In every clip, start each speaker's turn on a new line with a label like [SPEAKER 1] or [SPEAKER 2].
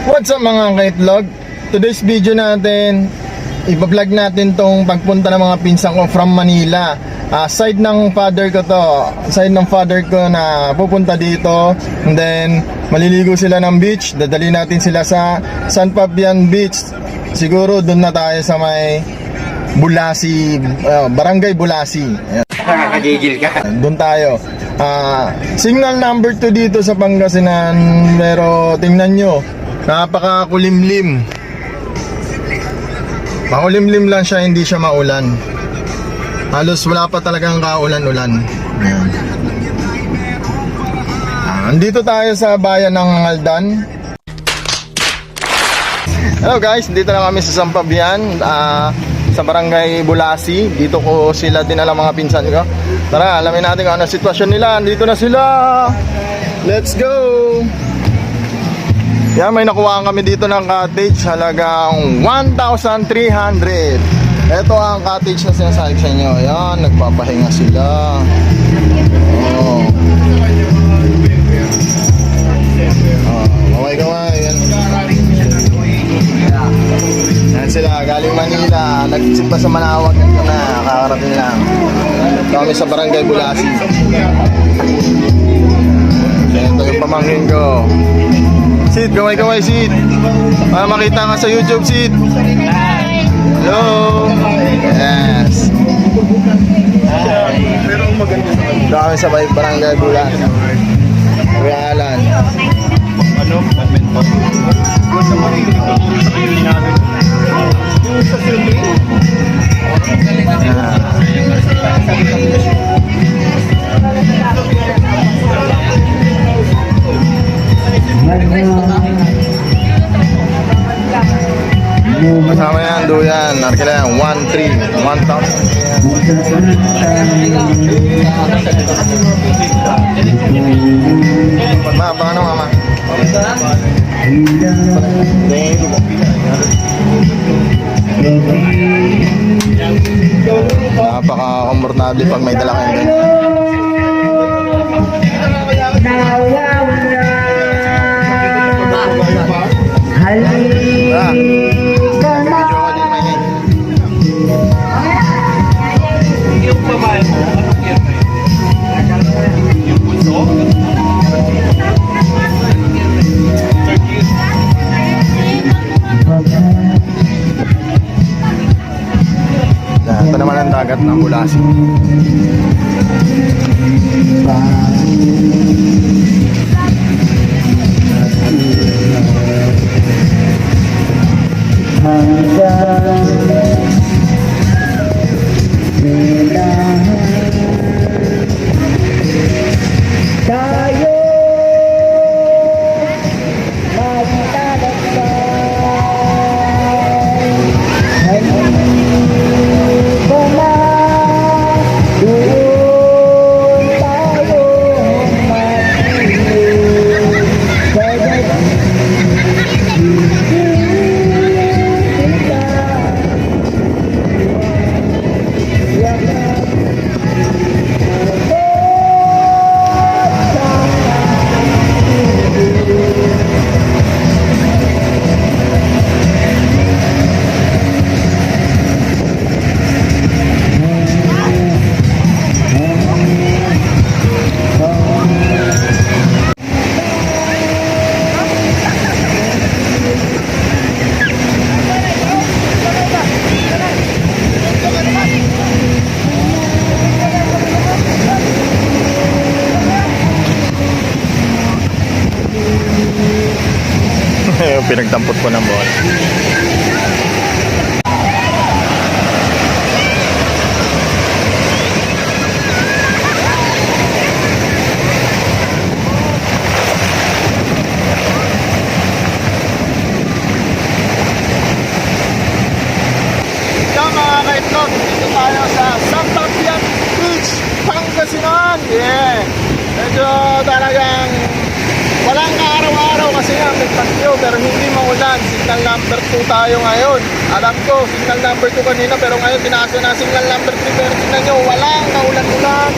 [SPEAKER 1] What's up mga kaitlog? Today's video natin, iba-vlog natin tong pagpunta ng mga pinsan ko from Manila. Side ng father ko to. Side ng father ko na pupunta dito. And then, maliligo sila ng beach. Dadali natin sila sa San Fabian Beach. Siguro doon na tayo sa may Bulasi, Barangay Bulasi.
[SPEAKER 2] Nakakagigil ka.
[SPEAKER 1] Doon tayo. Signal number 2 dito sa Pangasinan. Pero tingnan nyo, napakakulimlim. Makulimlim lang siya, hindi siya maulan. Halos wala pa talagang kaulan-ulan. Ayan. Andito tayo sa bayan ng Ngaldan. Hello guys, dito na kami sa San Fabian, sa Barangay Bulasi. Dito ko sila dinala mga pinsan ko. Tara, alamin natin kung ano sitwasyon nila. Dito na sila. Let's go. Yan, may nakuha kami dito ng cottage, halagang 1,300. Ito ang cottage na sinasabi sa inyo. Yan, nagpapahinga sila. Oh. Kaway-kaway. Yan sila, galing Manila. Nagsimpa sa Manawag. Ito na, kakarating lang. Ito kami sa Barangay Bulasi. Ito yung pamangkin ko. Sid, kaway-kaway Sid. Para makita ka sa YouTube Sid. Hello. Yes. Ito kami sa Barangay Bulasi. Kuya Alan.
[SPEAKER 2] Ano? Badminton. Sa marinig ko sa kanyang namin. Yung sa filming.
[SPEAKER 1] Kasama yan, duyan. Arkila yan, 1,300. 1,000. Ma, paano mama? Napaka-komportable pag may dala kayo.
[SPEAKER 2] Yung babae mo, yung bunso.
[SPEAKER 1] Ito naman ang dagat ng Bulasi. Pinagdampot ko ng bola. Ito mga kaitlog, dito tayo sa San Fabian Beach, Pangasinan. Yeah. Medyo talagang walang araw-araw kasi nga may bagyo pero hindi maulan. Signal number 2 tayo ngayon. Alam ko, signal number 2 kanina pero ngayon tinaas na signal number 3. Pero tingnan nyo, walang naulan-ulan.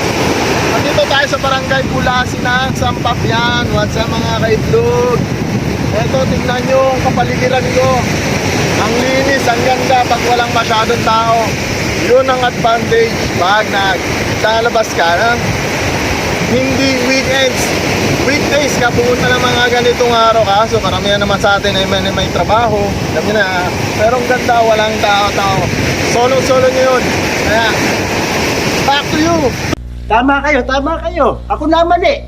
[SPEAKER 1] Nandito tayo sa Barangay Bulasi na San Fabian. What's up mga kaitlog? Eto, tingnan nyo ang kapaligiran ko. Ang linis, ang ganda pag walang masyadong tao. Yun ang advantage pag naglalabas ka na. Hindi weekends. Weekdays ka pumunta ng mga ganitong araw, kaso karamihan naman sa atin ay may trabaho. Alam nyo na, pero ang ganda, walang tao-tao. Solo-solo nyo yun. Kaya, back to you!
[SPEAKER 3] Tama kayo. Ako naman eh.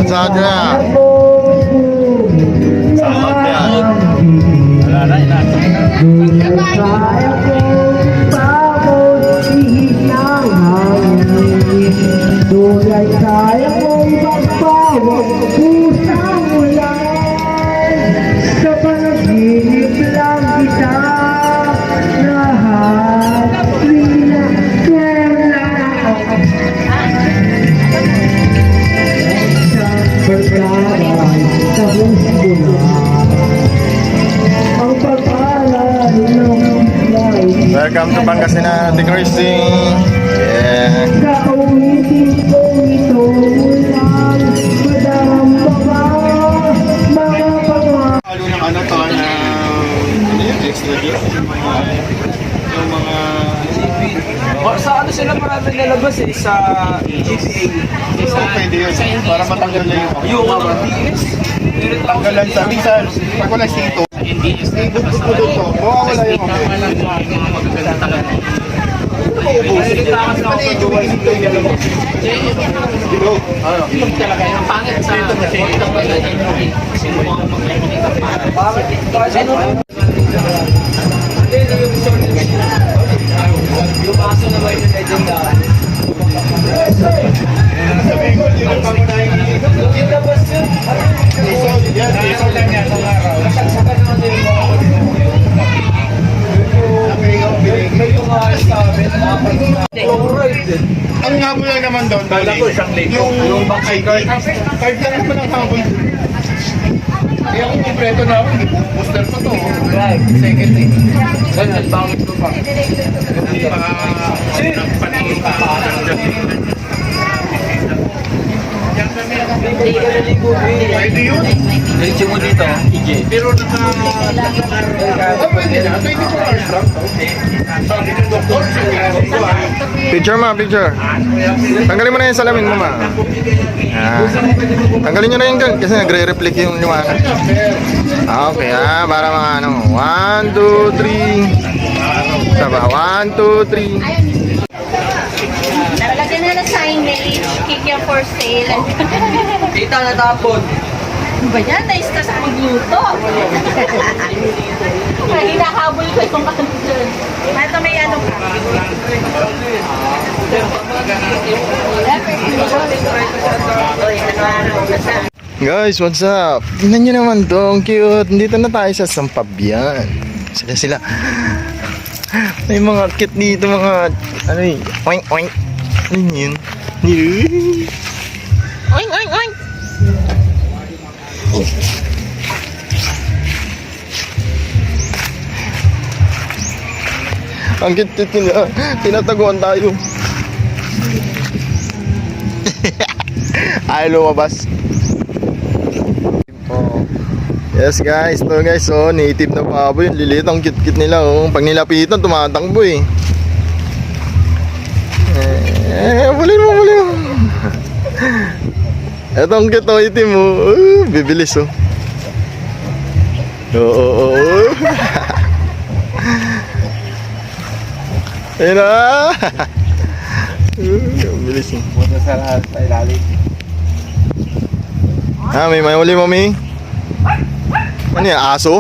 [SPEAKER 1] Saan na? Salamat yan.
[SPEAKER 4] Tulay kaya mong magpawag pusang ulan. Sa panaginip lang kita lahat na kaya sa pagkaray sa puso na ang pag-alay ng life.
[SPEAKER 1] Welcome to Pangasinan, Ate Christy. Yeah.
[SPEAKER 4] Kaulitin ko ito lang, madama pa mga pagmamahal.
[SPEAKER 2] Halo ng ano to na ano yung extra gift? Yung mga
[SPEAKER 3] Sa ano sila marami nalabas eh, sa GPA.
[SPEAKER 2] so, pwede yun para matanggal na
[SPEAKER 3] Yung mga DS.
[SPEAKER 2] tanggalan sa minsan pag wala sito dudot ko mawawala yung
[SPEAKER 3] Yung aso na ba yung legendary?
[SPEAKER 2] ang habol lang naman doon yung card lang naman ang habol kaya kung kompleto na ako booster pa to second eh
[SPEAKER 3] Ganyan, bakit ko pa?
[SPEAKER 2] pwede yun
[SPEAKER 3] Diretso mo dito, EJ.
[SPEAKER 2] pero pwede na 24 hours lang sabi ng doktor
[SPEAKER 1] Picture ma, picture. Tanggalin mo na yung salamin mo ma. Ah. Tanggalin nyo na yung gan kasi nagre-reflect yung liwanag. Ah, okay para mga ano. 1, 2, 3. Saba, 1, 2, 3.
[SPEAKER 5] Nakalagyan na ng signage, kick yan for sale.
[SPEAKER 3] Kita na tapon.
[SPEAKER 5] Ano ba yan? Nice ka sa magluto. Kaya hinahabol ko yung ano dyan. Ito may ano ka.
[SPEAKER 1] Guys, what's up? Tingnan nyo naman to, ang cute. Dito na tayo sa Sampabian. Sila. May mga cute dito, mga ano eh. Oink, oink. Ano yun? Oink, oink, oink. Ang cute nila. Tinataguan tayo. Ayaw lumabas. Yes guys, to guys, oh, native na baboy, liliit, ang cute nila, oh. Pag nilapitan, tumatakbo eh. Bulin mo. Eto ang cute, oh, itim, oh. Bibilis, oh. Oo. Ayun na. Bilis, oh.
[SPEAKER 3] Punta sa lahat sa ilalim.
[SPEAKER 1] May uli mo, Mi? Ano yan, aso?